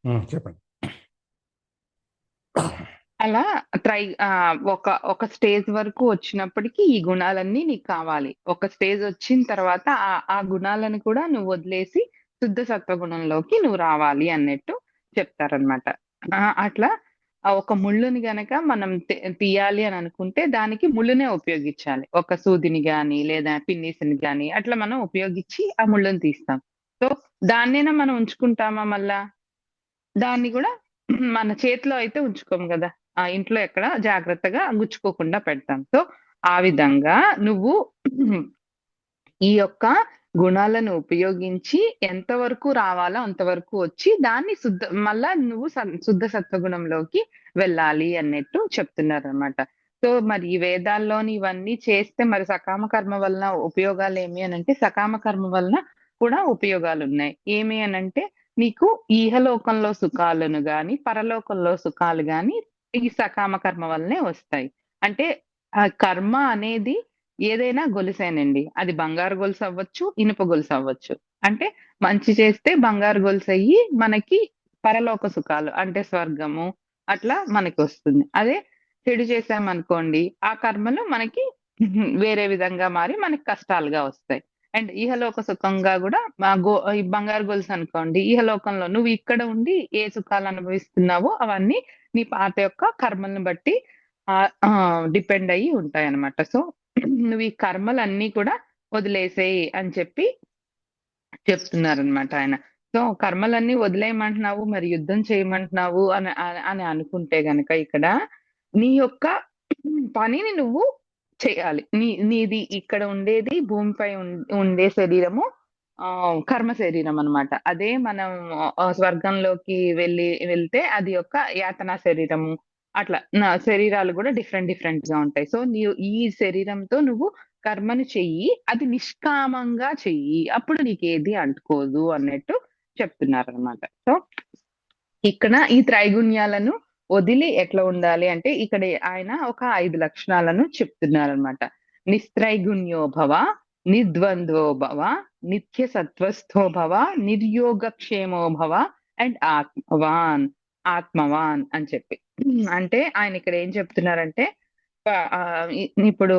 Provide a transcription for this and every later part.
చెప్పండి. అలా ఒక స్టేజ్ వరకు వచ్చినప్పటికి ఈ గుణాలన్నీ నీకు కావాలి. ఒక స్టేజ్ వచ్చిన తర్వాత ఆ గుణాలను కూడా నువ్వు వదిలేసి శుద్ధ సత్వగుణంలోకి నువ్వు రావాలి అన్నట్టు చెప్తారనమాట. అట్లా ఒక ముళ్ళుని గనక మనం తీయాలి అని అనుకుంటే దానికి ముళ్ళునే ఉపయోగించాలి. ఒక సూదిని గాని, లేదా పిన్నీస్‌ని గాని అట్లా మనం ఉపయోగించి ఆ ముళ్ళుని తీస్తాం. సో, దాన్నైనా మనం ఉంచుకుంటామా మళ్ళా? దాన్ని గూడా మన చేతిలో అయితే ఉంచుకోము గదా! ఇంట్లో ఎక్కడ జాగ్రత్తగా గుచ్చుకోకుండా పెడతాం. సో, ఆ విధంగా నువ్వు ఈ యొక్క గుణాలను ఉపయోగించి ఎంతవరకు రావాలో అంతవరకు వచ్చి దాన్ని మళ్ళా నువ్వు శుద్ధ సత్వగుణంలోకి వెళ్ళాలి అన్నట్టు చెప్తున్నారనమాట. సో, మరి ఈ వేదాల్లోని ఇవన్నీ చేస్తే మరి సకామ కర్మ వలన ఉపయోగాలేమి అనంటే, సకామ కర్మ వలన కూడా ఉపయోగాలున్నాయి. ఏమి అనంటే, నీకు ఈహలోకంలో సుఖాలను గాని, పరలోకంలో సుఖాలు గాని ఈ సకామ కర్మ వల్లనే వస్తాయి. అంటే కర్మ అనేది ఏదైనా గొలుసేనండి. అది బంగారు గొలుసవ్వచ్చు, ఇనుప గొలుసవ్వచ్చు. అంటే మంచి చేస్తే బంగారు గొలుసయ్యి మనకి పరలోక సుఖాలు అంటే స్వర్గము అట్లా మనకొస్తుంది. అదే చెడు చేశామనుకోండి, ఆ కర్మలు మనకి వేరే విధంగా మారి మనకి కష్టాలుగా వస్తాయి. అండ్ ఇహలోక సుఖంగా గూడా ఈ బంగారు గొలుసనుకోండి, ఇహలోకంలో నువ్వు ఇక్కడ ఉండి ఏ సుఖాలు అనుభవిస్తున్నావో అవన్నీ నీ పాత యొక్క కర్మలను బట్టి డిపెండ్ అయ్యి ఉంటాయన్నమాట. సో, నువ్వు ఈ కర్మలన్నీ కూడా వదిలేసేయి అని చెప్పి చెప్తున్నారనమాట ఆయన. సో, కర్మలన్నీ వదిలేయమంటున్నావు, మరి యుద్ధం చేయమంటున్నావు అని అనుకుంటే గనక ఇక్కడ నీ యొక్క పనిని నువ్వు చేయాలి. నీది ఇక్కడ ఉండేది భూమిపై ఉండే శరీరము కర్మ శరీరం అనమాట. అదే మనం స్వర్గంలోకి వెళ్తే అది యొక్క యాతన శరీరము. అట్లా శరీరాలు గూడా డిఫరెంట్‌గా ఉంటాయి. సో, ఈ శరీరంతో నువ్వు కర్మని చెయ్యి. అది నిష్కామంగా చెయ్యి. అప్పుడు నీకేది అంటుకోదు అన్నట్టు చెప్తున్నారనమాట. సో, ఇక్కడ ఈ త్రైగుణ్యాలను వదిలి ఎట్లా ఉండాలి అంటే, ఇక్కడ ఆయన ఒక 5 లక్షణాలను చెప్తున్నారనమాట. నిస్త్రైగుణ్యో భవ, నిర్ద్వంద్వో భవ, నిత్య సత్వస్థో భవ, నిర్యోగక్షేమో భవ అండ్ ఆత్మవాన్ అని చెప్పి. అంటే ఆయన ఇక్కడ ఏం చెప్తున్నారంటే ఇప్పుడు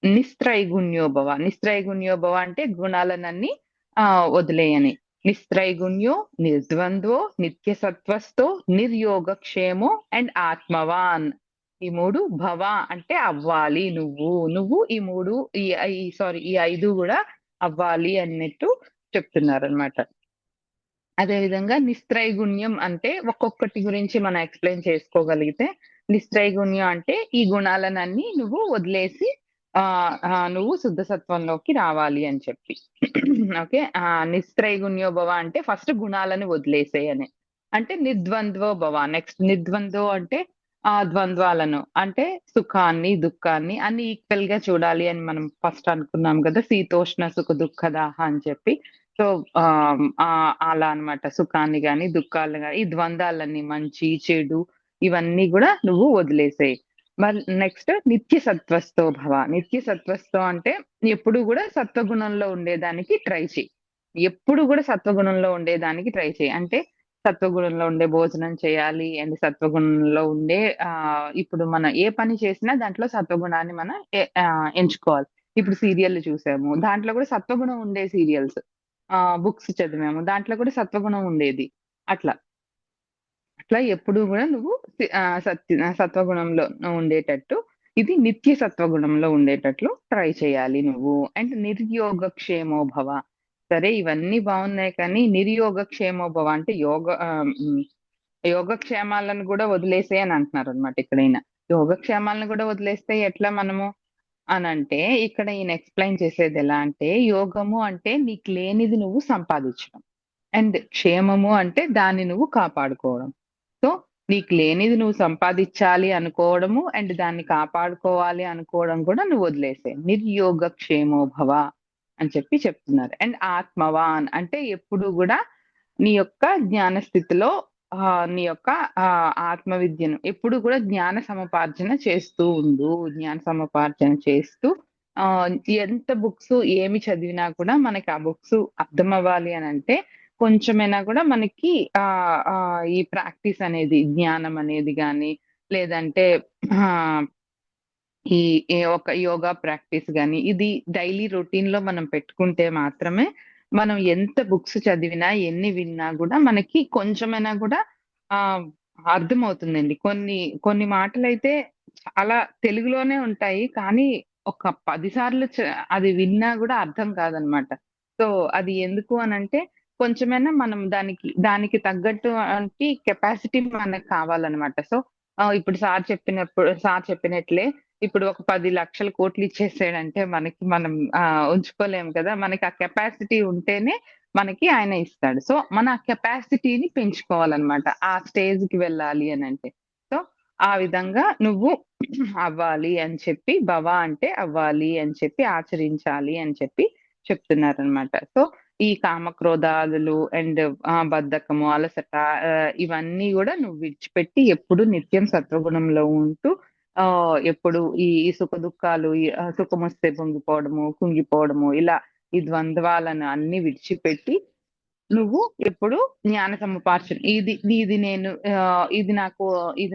నిస్త్రైగుణ్యో భవ. నిస్త్రైగుణ్యో భవ అంటే గుణాలనన్నీ వదిలేయని. నిస్త్రైగుణ్యో, నిర్ద్వంద్వో, నిత్య సత్వస్థో, నిర్యోగక్షేమో అండ్ ఆత్మవాన్. ఈ 3 భవ అంటే అవ్వాలి నువ్వు. నువ్వు ఈ 3 ఈ 5 గూడా అవ్వాలి అన్నట్టు చెప్తున్నారనమాట. అదే విధంగా నిస్త్రైగుణ్యం అంటే ఒక్కొక్కటి గురించి మనం ఎక్స్‌ప్లెయిన్ చేసుకోగలిగితే, నిస్త్రైగుణ్యం అంటే ఈ గుణాలనన్నీ నువ్వు వదిలేసి నువ్వు శుద్ధ సత్వంలోకి రావాలి అని చెప్పి. ఓకే. నిస్త్రైగుణ్యో భవ అంటే ఫస్ట్ గుణాలను వదిలేసేయని. అంటే నిర్ద్వంద్వో భవ. నెక్స్ట్ నిర్ద్వంద్వో అంటే ద్వంద్వాలను అంటే సుఖాన్ని, దుఃఖాన్ని అన్ని ఈక్వల్‌గా చూడాలి అని మనం ఫస్ట్ అనుకున్నాం గదా! శీతోష్ణ సుఖ దుఃఖదాహ అని చెప్పి. సో, అలా అన్నమాట. సుఖాన్ని గాని, దుఃఖాలను గాని, ఈ ద్వంద్వాలన్నీ మంచి, చెడు ఇవన్నీ గూడా నువ్వు వదిలేసేయి. నెక్స్ట్ నిత్య సత్వస్థో భవ. నిత్య సత్వస్థో అంటే ఎప్పుడు గూడా సత్వగుణంలో ఉండేదానికి ట్రై చెయి. ఎప్పుడు గూడా సత్వగుణంలో ఉండేదానికి ట్రై చెయి. అంటే సత్వగుణంలో ఉండే భోజనం చేయాలి అండ్ సత్వగుణంలో ఉండే ఇప్పుడు మనం ఏ పని చేసినా దాంట్లో సత్వగుణాన్ని మనం ఎంచుకోవాలి. ఇప్పుడు సీరియల్‌లు చూసాము. దాంట్లో గూడా సత్వగుణం ఉండే సీరియల్స్. బుక్స్ చదివాము. దాంట్లో కూడా సత్వగుణం ఉండేది. అట్లా. అట్లా ఎప్పుడూ గూడా నువ్వు సత్వగుణంలో ఉండేటట్టు, ఇది నిత్య సత్వగుణంలో ఉండేటట్లు ట్రై చేయాలి నువ్వు. అండ్ నిర్యోగక్షేమో భవ. సరే ఇవన్నీ బావున్నాయి కానీ, నిర్యోగక్షేమో భవ అంటే యోగక్షేమాలను గూడా వదిలేసేయి అని అంటున్నారనమాట ఇక్కడీయన. యోగక్షేమాలను గూడా వదిలేస్తే ఎట్లా మనము అనంటే, ఇక్కడ ఈయన ఎక్స్‌ప్లెయిన్ చేసేదెలా అంటే, యోగము అంటే నీకు లేనిది నువ్వు సంపాదించడం. అండ్ క్షేమము అంటే దాన్ని నువ్వు కాపాడుకోవడం. సో, నీకు లేనిది నువ్వు సంపాదిచ్చాలి అనుకోవడము అండ్ దాన్ని కాపాడుకోవాలి అనుకోవడం కూడా నువ్వు వదిలేసేయి. నిర్యోగక్షేమో భవ అని చెప్పి చెప్తున్నారు. అండ్ ఆత్మవాన్ అంటే ఎప్పుడు గూడా నీ యొక్క జ్ఞాన స్థితిలో నీ యొక్క ఆత్మ విద్యను ఎప్పుడు కూడా జ్ఞాన సముపార్జన చేస్తూ ఉండు. జ్ఞాన సముపార్జన చేస్తూ ఎంత బుక్స్ ఏమి చదివినా కూడా మనకి ఆ బుక్స్ అర్థమవ్వాలి అనంటే కొంచెమైనా కూడా మనకి ఈ ప్రాక్టీస్ అనేది జ్ఞానం అనేది గాని లేదంటే ఆ ఈ ఒక యోగా ప్రాక్టీస్ గాని ఇది డైలీ రొటీన్ లో మనం పెట్టుకుంటే మాత్రమే మనం ఎంత బుక్స్ చదివినా ఎన్ని విన్నా కూడా మనకి కొంచెమైనా కూడా ఆ అర్థమవుతుందండి. కొన్ని కొన్ని మాటలైతే చాలా తెలుగులోనే ఉంటాయి. కానీ ఒక 10 సార్లు అది విన్నా కూడా అర్థం కాదనమాట. సో అది ఎందుకు అనంటే కొంచెమైనా మనం దానికి తగ్గట్టు కెపాసిటీ మనకు కావాలనమాట. సో ఇప్పుడు సార్ చెప్పినట్లే ఇప్పుడు ఒక 10,00,000,00,00,000 ఇచ్చేసాడంటే మనం ఉంచుకోలేము కదా! మనకి ఆ కెపాసిటీ ఉంటేనే మనకి ఆయన ఇస్తాడు. సో, మన కెపాసిటీని పెంచుకోవాలనమాట. ఆ స్టేజ్‌కి వెళ్ళాలి అనంటే. సో, ఆ విధంగా నువ్వు అవ్వాలి అని చెప్పి అంటే అవ్వాలి అని చెప్పి ఆచరించాలి అని చెప్పి చెప్తున్నారనమాట. సో, ఈ కామక్రోధాదులు అండ్ బద్ధకము, అలసట ఇవన్నీ గూడా నువ్వు విడిచిపెట్టి ఎప్పుడు నిత్యం సత్వగుణంలో ఉంటూ ఎప్పుడు ఈ సుఖదుఖాలు సుఖమొస్తే పొంగిపోవడము, కుంగిపోవడము ఇలా ఈ ద్వంద్వాలను అన్నీ విడిచిపెట్టి నువ్వు ఎప్పుడు జ్ఞాన సముపార్జన ఇది నేను ఇది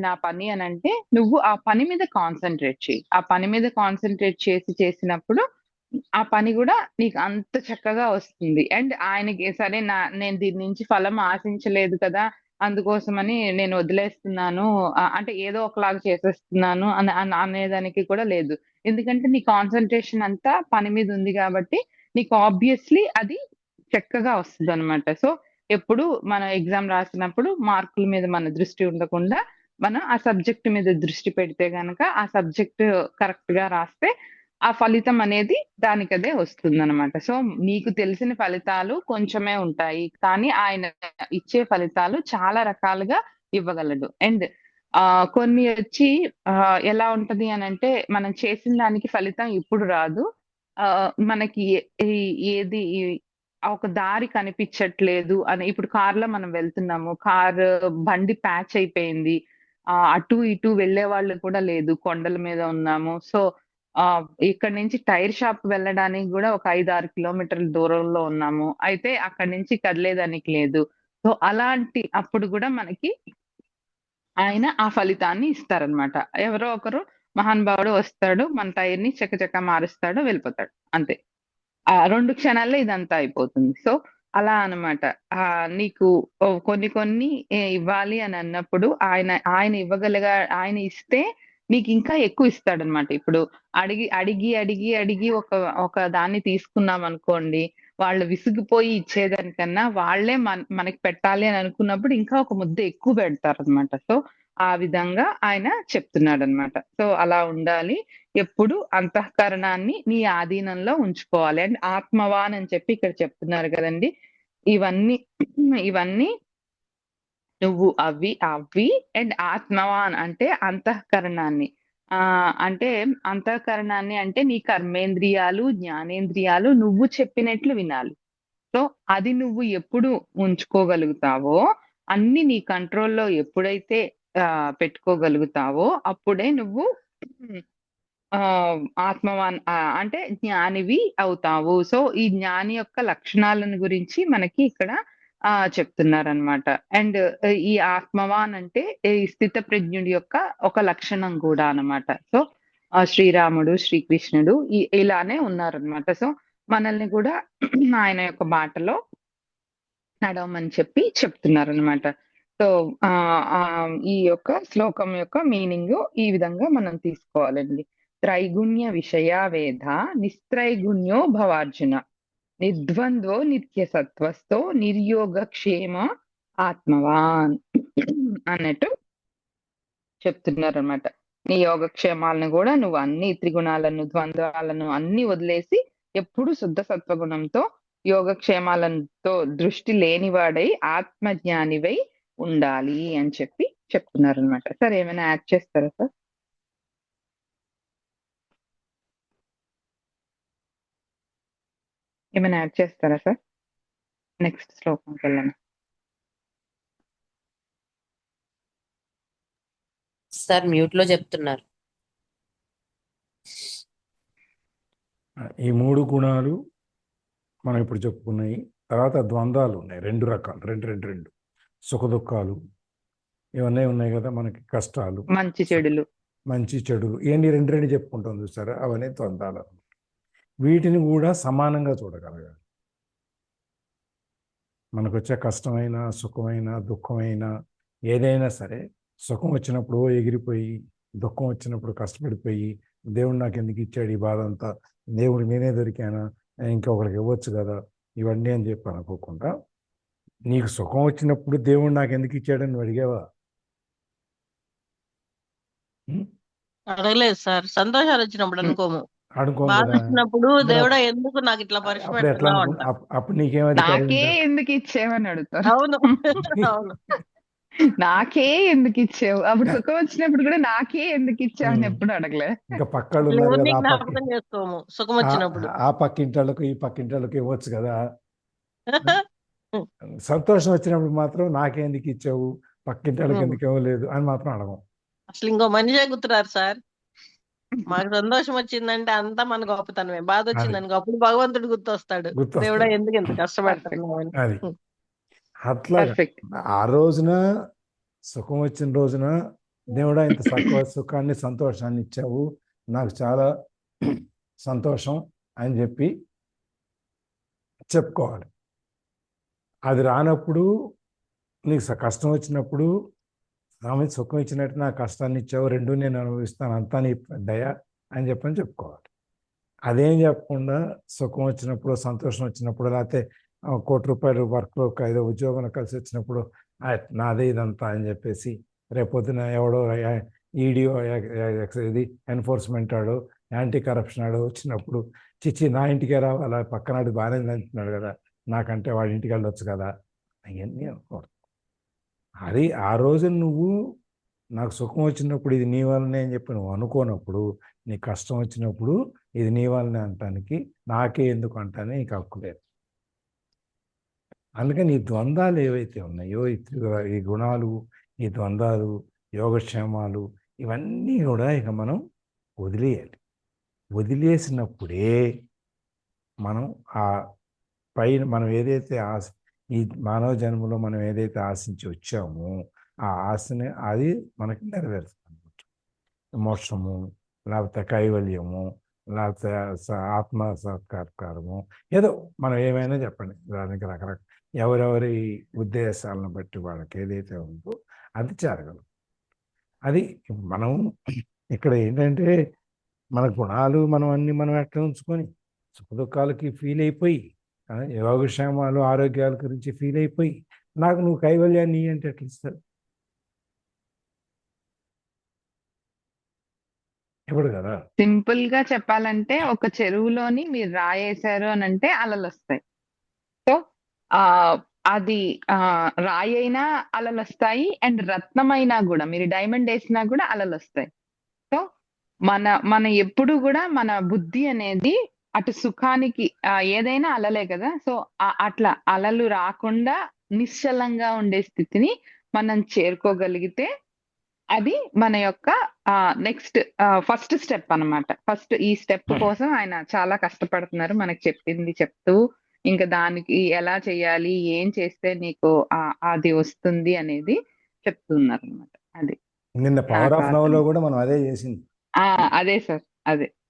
నా పని అనంటే నువ్వు ఆ పని మీద కాన్సంట్రేట్ చెయ్యి. ఆ పని మీద కాన్సంట్రేట్ చేసినప్పుడు ఆ పని గూడా నీకు అంత చక్కగా వస్తుంది. అండ్ ఆయనకి సరే నేను దీని నుంచి ఫలం ఆశించలేదు కదా! అందుకోసమని నేను వదిలేస్తున్నాను. అంటే ఏదో ఒకలాగా చేసేస్తున్నాను అనేదానికి కూడా లేదు. ఎందుకంటే నీ కాన్సంట్రేషన్ అంతా పని మీద ఉంది గాబట్టి నీకు ఆబ్వియస్‌లీ అది చక్కగా వస్తదనమాట. సో, ఎప్పుడు మనం ఎగ్జామ్ రాసినప్పుడు మార్కుల మీద మన దృష్టి ఉండకుండా, మనం ఆ సబ్జెక్ట్ మీద దృష్టి పెడితే గనక, ఆ సబ్జెక్ట్ కరెక్ట్‌గా రాస్తే, ఆ ఫలితం అనేది దానికదే వస్తుందనమాట. సో, నీకు తెలిసిన ఫలితాలు కొంచెమే ఉంటాయి. కానీ ఆయన ఇచ్చే ఫలితాలు చాలా రకాలుగా ఇవ్వగలడు. అండ్ కొన్ని వచ్చి ఎలా ఉంటది అనంటే, మనం చేసిన దానికి ఫలితం ఇప్పుడు రాదు. మనకి ఈ ఏది ఒక దారి కనిపించట్లేదు అని ఇప్పుడు కార్‌లో మనం వెళ్తున్నాము. బండి ప్యాచ్ అయిపోయింది. అటు ఇటు వెళ్ళేవాళ్ళు కూడా లేదు. కొండల మీద ఉన్నాము. సో, ఇక్కడి నుంచి టైర్ షాప్ వెళ్ళడానికి గూడా ఒక 5, 6 కిలోమీటర్ల దూరంలో ఉన్నాము. అయితే అక్కడి నుంచి కదిలేదానికి లేదు. సో, అలాంటి అప్పుడు గూడా మనకి ఆయన ఆ ఫలితాన్ని ఇస్తారనమాట. ఎవరో ఒకరు మహానుభావుడు వస్తాడు. మన టైర్‌ని చకచకా మారుస్తాడు. వెళ్ళిపోతాడు. అంతే. ఆ 2 క్షణాల్లో ఇదంతా అయిపోతుంది. సో, అలా అన్నమాట. నీకు కొన్ని కొన్ని ఇవ్వాలి అని అన్నప్పుడు ఆయన ఇస్తే నీకింకా ఎక్కువ ఇస్తాడన్నమాట. ఇప్పుడు అడిగి ఒక ఒక దాన్ని తీసుకున్నామనుకోండి, వాళ్ళు విసిగిపోయి ఇచ్చేదానికన్నా వాళ్ళే మనకి పెట్టాలి అని అనుకున్నప్పుడు ఇంకా ఒక ముద్ద ఎక్కువ పెడతారన్నమాట. సో, ఆ విధంగా ఆయన చెప్తున్నాడన్నమాట. సో, అలా ఉండాలి. ఎప్పుడు అంతఃకరణాన్ని నీ ఆధీనంలో ఉంచుకోవాలి. అండ్ ఆత్మవాన్ అని చెప్పి ఇక్కడ చెప్తున్నారు గదండీ! ఇవన్నీ ఇవన్నీ నువ్వు అవి అండ్ ఆత్మవాన్ అంటే అంతఃకరణాన్ని. అంటే అంతఃకరణాన్ని అంటే నీ కర్మేంద్రియాలు, జ్ఞానేంద్రియాలు నువ్వు చెప్పినట్లు వినాలి. సో, అది నువ్వు ఎప్పుడు ఉంచుకోగలుగుతావో, అన్నీ నీ కంట్రోల్‌లో ఎప్పుడైతే పెట్టుకోగలుగుతావో అప్పుడే నువ్వు ఆత్మవాన్ అంటే జ్ఞానివి అవుతావు. సో, ఈ జ్ఞాని యొక్క లక్షణాలను గురించి మనకి ఇక్కడ చెప్తున్నారనమాట. అండ్ ఈ ఆత్మవాన్ అంటే ఈ స్థితప్రజ్ఞుడి యొక్క ఒక లక్షణం గూడా అనమాట. సో, శ్రీరాముడు, శ్రీకృష్ణుడు ఇలానే ఉన్నారనమాట. సో, మనల్ని గూడా ఆయన యొక్క బాటలో నడవమని చెప్పి చెప్తున్నారనమాట. సో, ఈ యొక్క శ్లోకం యొక్క మీనింగు ఈ విధంగా మనం తీసుకోవాలండి. త్రైగుణ్య విషయా వేద నిస్త్రైగుణ్యో భవార్జున. నిర్ద్వంద్వో నిత్యసత్వస్థో నిర్యోగక్షేమ ఆత్మవాన్ అన్నట్టు చెప్తున్నారనమాట. నీ యోగక్షేమాలను గూడా నువ్వు అన్ని త్రిగుణాలను, ద్వంద్వాలను అన్నీ వదిలేసి ఎప్పుడు శుద్ధ సత్వగుణంతో యోగక్షేమాలతో దృష్టి లేనివాడై ఆత్మజ్ఞానివై ఉండాలి అని చెప్పి చెప్తున్నారనమాట. సార్ ఏమైనా యాడ్ చేస్తారా సార్? ఏమైనా యాడ్ చేస్తారా సార్? నెక్స్ట్ శ్లోకంకెళ్ళండి. సార్ మ్యూట్ లో చెప్తున్నారు. ఈ 3 గుణాలు మనం ఇప్పుడు చెప్పుకున్నాయి. తర్వాత ద్వంద్వాలు ఉన్నాయి, రెండు రకాలు, రెండు రెండు రెండు సుఖ దుఃఖాలు ఇవన్నీ ఉన్నాయి కదా మనకి, కష్టాలు, మంచి చెడులు. మంచి చెడులు, ఇవన్నీ రెండు రెండు చెప్పుకుంటాం చూసారా, అవన్నీ ద్వంద్వాలు. వీటిని కూడా సమానంగా చూడగలగాలి. మనకు వచ్చే కష్టమైన, సుఖమైన, దుఃఖమైన ఏదైనా సరే, సుఖం వచ్చినప్పుడు ఎగిరిపోయి, దుఃఖం వచ్చినప్పుడు కష్టపడిపోయి, దేవుడు నాకు ఎందుకు ఇచ్చాడు ఈ బాధ అంతా, దేవుడు నేనే దొరికానా, ఇంకొకరికి ఇవ్వచ్చు కదా, ఇవన్నీ అని చెప్పి అనుకోకుండా, నీకు సుఖం వచ్చినప్పుడు దేవుడు నాకు ఎందుకు ఇచ్చాడని నువ్వు అడిగావా? అడగలేదు సార్. సంతోషాలు వచ్చినప్పుడు అనుకోము, అనుకోం బాధ కదా. వచ్చినప్పుడు మరి దేవుడా ఎందుకు నాకు ఇట్లా పరీక్ష అప్పుడు ఎట్లా పెడుతున్నావు అనుకో, అంట. అప్పుడు నీకేం అధికారం నాకే ఉందా? ఎందుకు ఇచ్చేవని అడుగుతారు. అవును అవును. నాకే ఎందుకు ఇచ్చావు, అప్పుడు సుఖం వచ్చినప్పుడు కూడా నాకే ఎందుకు ఇచ్చావని ఉమ్. ఎప్పుడు అడగలే. ఇంకా పక్కళ్ళు అసలు ఉన్నారు ఎవరిని కదా, ఆ పక్క జ్ఞాపకం చేసుకోము సుఖం ఆ వచ్చినప్పుడు. ఆ పక్కింటోళ్ళకు ఈ పక్కింటోళ్ళకు ఇవ్వచ్చు కదా. సంతోషం వచ్చినప్పుడు మాత్రం నాకెందుకు ఇచ్చావు, పక్కింటోళ్ళకి ఎందుకు ఇవ్వలేదు అని మాత్రం అడగం. అసలు ఇంకో మనిషే గుర్తురారు సార్. మాకు సంతోషం వచ్చిందంటే అంతా మన గొప్పతనమే, బాధ అది వచ్చిందనుకో అప్పుడు భగవంతుడు గుర్తొస్తాడు, దేవుడా గుర్తొస్తుంది. ఎందుకు ఇంత కష్టపడుతున్నావు అని. అది అట్లాగా పర్ఫెక్ట్. ఆ రోజున సుఖం వచ్చిన రోజున దేవుడా ఇంత సుఖాన్ని, సంతోషాన్ని ఇచ్చావు, నాకు చాలా సంతోషం అని చెప్పి చెప్పుకోవాలి. అది రానప్పుడు, నీకు కష్టం వచ్చినప్పుడు, ఆమె సుఖం ఇచ్చినట్టు నాకు కష్టాన్ని ఇచ్చావు, రెండు నేను అనుభవిస్తాను, అంతా నీ దయ అని చెప్పని చెప్పుకోవాలి. అదేం చెప్పకుండా సుఖం వచ్చినప్పుడు, సంతోషం వచ్చినప్పుడు, లేకపోతే ₹1,00,00,000 వర్క్లో ఏదో ఉద్యోగం కలిసి వచ్చినప్పుడు నాదే ఇదంతా అని చెప్పేసి, రేపొద్దున ఎవడో ఈడియో ఇది ఎన్ఫోర్స్మెంట్ ఆడో, యాంటీ కరప్షన్ ఆడో వచ్చినప్పుడు, చిచ్చి నా ఇంటికే రావాలా, పక్కనాడు బాగానే అంటున్నాడు కదా, నాకంటే వాడి ఇంటికి వెళ్ళొచ్చు కదా, అవన్నీ అనుకోవడం. అది ఆ రోజు నువ్వు నాకు సుఖం వచ్చినప్పుడు ఇది నీ వల్లనే అని చెప్పి నువ్వు అనుకోనప్పుడు, నీ కష్టం వచ్చినప్పుడు ఇది నీ వల్లనే అంటానికి, నాకే ఎందుకు అంటానే నీకు హక్కు లేదు. అందుకని ఈ ద్వంద్వాలు ఏవైతే ఉన్నాయో, ఈ గుణాలు, ఈ ద్వంద్వాలు, యోగక్షేమాలు, ఇవన్నీ కూడా ఇక మనం వదిలేయాలి. వదిలేసినప్పుడే మనం ఆ పైన మనం ఏదైతే ఈ మానవ జన్మలో మనం ఏదైతే ఆశించి వచ్చామో ఆ ఆశని అది మనకి నెరవేరుతుంది అనమాట. మోక్షము, లేకపోతే కైవల్యము, లేకపోతే ఆత్మ సాక్షాత్కారము, ఏదో మనం ఏమైనా చెప్పండి, దానికి రకరకాల ఎవరెవరి ఉద్దేశాలను బట్టి వాళ్ళకి ఏదైతే ఉందో అది జరగదు. అది మనం ఇక్కడ ఏంటంటే, మన గుణాలు మనం అన్ని మనం ఎట్లా ఉంచుకొని సుఖ దుఃఖాలకి ఫీల్ అయిపోయి, యోగక్షేమాలు, ఆరోగ్యాల గురించి ఫీల్ అయిపోయి, నాకు నువ్వు కైవల్యాన్ని అంటే ఎట్లా ఇస్తారు? ఇప్పుడు కదా. సింపుల్ గా చెప్పాలంటే, ఒక చెరువులోని మీరు రాయేశారు అని అంటే అలలు వస్తాయి. సో ఆ అది రాయి అయినా అలలు వస్తాయి, అండ్ రత్నమైనా కూడా, మీరు డైమండ్ వేసినా కూడా అలలు వస్తాయి. సో మన ఎప్పుడు కూడా మన బుద్ధి అనేది అటు సుఖానికి ఏదైనా అలలే కదా. సో అట్లా అలలు రాకుండా నిశ్చలంగా ఉండే స్థితిని మనం చేరుకోగలిగితే అది మన యొక్క నెక్స్ట్ ఫస్ట్ స్టెప్ అన్నమాట. ఫస్ట్ ఈ స్టెప్ కోసం ఆయన చాలా కష్టపడుతున్నారు, మనకి చెప్పింది చెప్తూ, ఇంకా దానికి ఎలా చేయాలి, ఏం చేస్తే నీకు అది వస్తుంది అనేది చెప్తున్నారు అనమాట. అది నిన్న పవర్ నాకు ఆఫ్ నవ్ లో కూడా మనం అదే చేసింది. అదే సార్,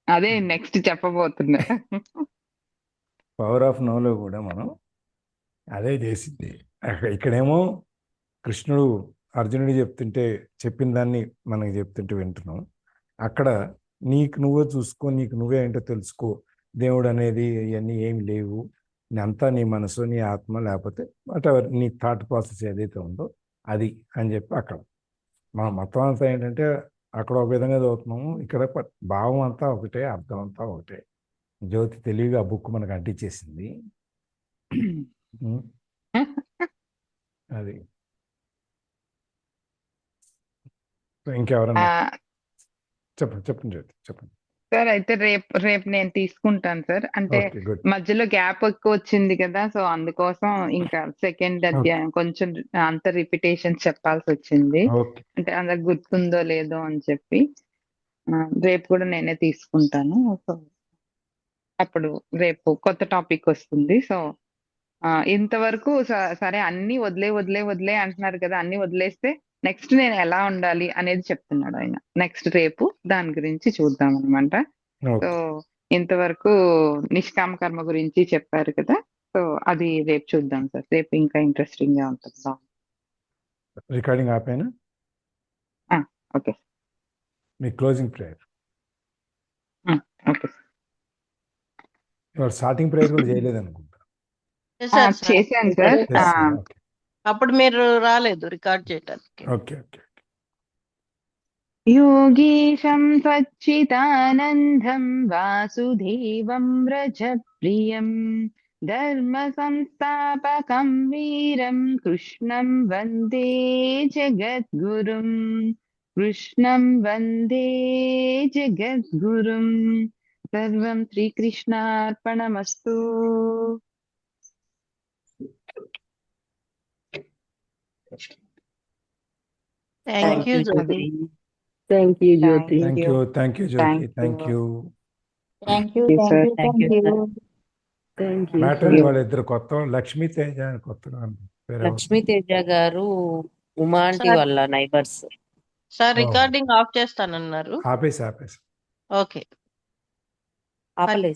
అదే నెక్స్ట్ చెప్పబోతున్నా. పవర్ ఆఫ్ నవ్ లో కూడా మనం అదే చేసింది. ఇక్కడేమో కృష్ణుడు అర్జునుడు చెప్పిన దాన్ని మనకి చెప్తుంటే వింటున్నాం. అక్కడ నీకు నువ్వే చూసుకో, నీకు నువ్వే ఏంటో తెలుసుకో, దేవుడు అనేది ఇవన్నీ ఏమి లేవు, అంతా నీ మనసు, నీ ఆత్మ, లేకపోతే వాటెవర్ నీ థాట్ ప్రాసెస్ ఏదైతే ఉందో అది అని చెప్పి అక్కడ మన మొత్తం అంతా ఏంటంటే, అక్కడ ఒక విధంగా చదువుతున్నాము, ఇక్కడ భావం అంతా ఒకటే, అర్థం అంతా ఒకటే. జ్యోతి తెలివిగా ఆ బుక్ మనకు అంటించేసింది. అది ఇంకెవరన్నా చెప్పండి జ్యోతి, చెప్పండి సార్. అయితే రేపు నేను తీసుకుంటాను సార్. అంటే మధ్యలో గ్యాప్ ఎక్కువ వచ్చింది కదా, సో అందుకోసం ఇంకా సెకండ్ అధ్యాయం కొంచెం అంత రిపిటేషన్ చెప్పాల్సి వచ్చింది. అంటే అందరికి గుర్తుందో లేదో అని చెప్పి రేపు కూడా నేనే తీసుకుంటాను. సో అప్పుడు రేపు కొత్త టాపిక్ వస్తుంది. సో ఇంతవరకు సరే అన్ని వదిలే అంటున్నారు కదా, అన్ని వదిలేస్తే నెక్స్ట్ నేను ఎలా ఉండాలి అనేది చెప్తున్నాడు ఆయన. నెక్స్ట్ రేపు దాని గురించి చూద్దాం అనమాట. సో ఓకే ఇంతవరకు నిష్కామ కర్మ గురించి చెప్పారు కదా, సో అది రేపు చూద్దాం సార్. రేపు ఇంకా ఇంట్రెస్టింగ్ గా ఉంటుంది. రికార్డింగ్ ఆపేనా? ఓకే మీ క్లోజింగ్ ప్రేయర్. ఓకే ఇవాళ స్టార్టింగ్ ప్రేయర్ కూడా చేయలేదు అనుకుంటా. చేశారు సార్. చేశాను సార్. ఓకే అప్పుడు మీరు రాలేదు రికార్డ్ చేయడానికి. ఓకే ఓకే యోగీశం సచ్చిదానందం వాసుదేవం వ్రజప్రియం ధర్మ సంస్థాపకం వీరం కృష్ణం వందే జగద్గురుం. కృష్ణం వందే జగద్గురుం. సర్వం శ్రీకృష్ణార్పణమస్తు. Thank you Jyoti. Thank you, Jyoti. Thank you Jyoti. Thank you. Thank you, Yes, sir. Thank you, sir. Thank you. Matter వాళ్ళ ఇద్దరు కొత్త లక్ష్మీ తేజ అని కొత్తగా పేరు ఎవరు? లక్ష్మీ తేజ గారు ఉమా ఆంటీ సార్. వాళ్ళ నైబర్స్. సార్ ఓ. రికార్డింగ్ ఆఫ్ చేస్తానన్నారు. ఆపేసి ఓకే. ఆపలేదు.